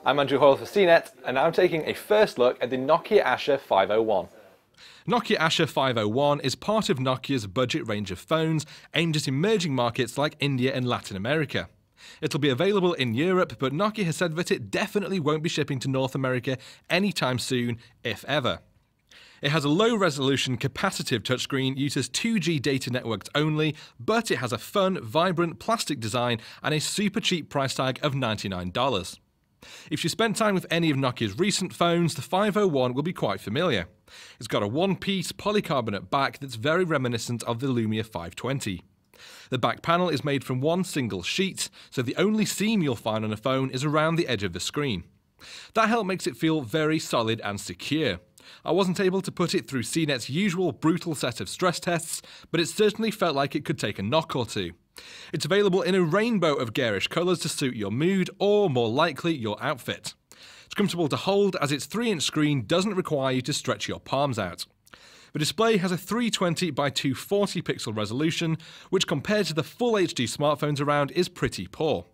I'm Andrew Hoyle for CNET, and I'm taking a first look at the Nokia Asha 501. Nokia Asha 501 is part of Nokia's budget range of phones aimed at emerging markets like India and Latin America. It'll be available in Europe, but Nokia has said that it definitely won't be shipping to North America anytime soon, if ever. It has a low-resolution capacitive touchscreen, uses 2G data networks only, but it has a fun, vibrant plastic design and a super cheap price tag of $99. If you spent time with any of Nokia's recent phones, the 501 will be quite familiar. It's got a one-piece polycarbonate back that's very reminiscent of the Lumia 520. The back panel is made from one single sheet, so the only seam you'll find on a phone is around the edge of the screen. That help makes it feel very solid and secure. I wasn't able to put it through CNET's usual brutal set of stress tests, but it certainly felt like it could take a knock or two. It's available in a rainbow of garish colours to suit your mood or, more likely, your outfit. It's comfortable to hold as its 3-inch screen doesn't require you to stretch your palms out. The display has a 320 by 240 pixel resolution, which compared to the full HD smartphones around is pretty poor.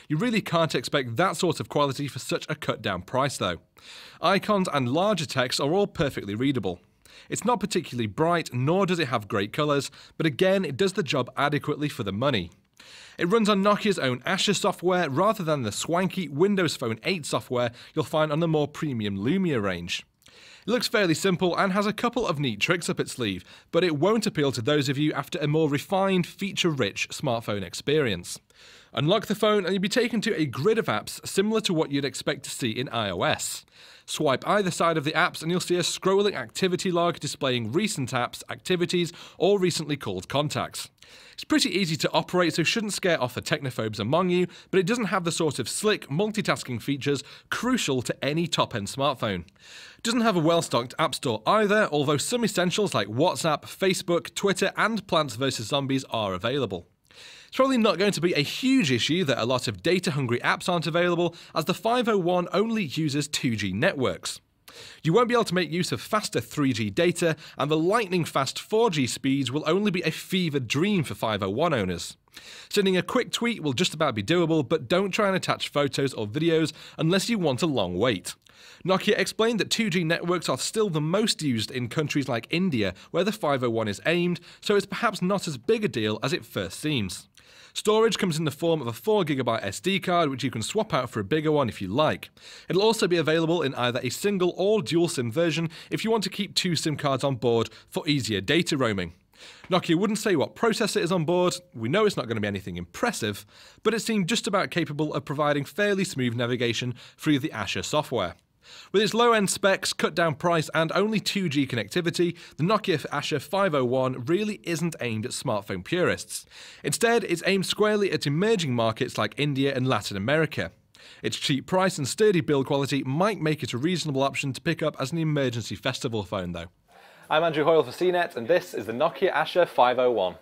You really can't expect that sort of quality for such a cut-down price though. Icons and larger text are all perfectly readable. It's not particularly bright, nor does it have great colours, but again it does the job adequately for the money. It runs on Nokia's own Asha software rather than the swanky Windows Phone 8 software you'll find on the more premium Lumia range. It looks fairly simple and has a couple of neat tricks up its sleeve, but it won't appeal to those of you after a more refined, feature-rich smartphone experience. Unlock the phone and you'll be taken to a grid of apps similar to what you'd expect to see in iOS. Swipe either side of the apps and you'll see a scrolling activity log displaying recent apps, activities, or recently called contacts. It's pretty easy to operate, so shouldn't scare off the technophobes among you, but it doesn't have the sort of slick multitasking features crucial to any top-end smartphone. It doesn't have a well-stocked app store either, although some essentials like WhatsApp, Facebook, Twitter, and Plants vs Zombies are available. It's probably not going to be a huge issue that a lot of data-hungry apps aren't available, as the 501 only uses 2G networks. You won't be able to make use of faster 3G data, and the lightning-fast 4G speeds will only be a fevered dream for 501 owners. Sending a quick tweet will just about be doable, but don't try and attach photos or videos unless you want a long wait. Nokia explained that 2G networks are still the most used in countries like India, where the 501 is aimed, so it's perhaps not as big a deal as it first seems. Storage comes in the form of a 4GB SD card, which you can swap out for a bigger one if you like. It'll also be available in either a single or dual SIM version if you want to keep 2 SIM cards on board for easier data roaming. Nokia wouldn't say what processor is on board. We know it's not going to be anything impressive, but it seemed just about capable of providing fairly smooth navigation through the Asha software. With its low-end specs, cut-down price and only 2G connectivity, the Nokia Asha 501 really isn't aimed at smartphone purists. Instead, it's aimed squarely at emerging markets like India and Latin America. Its cheap price and sturdy build quality might make it a reasonable option to pick up as an emergency festival phone though. I'm Andrew Hoyle for CNET, and this is the Nokia Asha 501.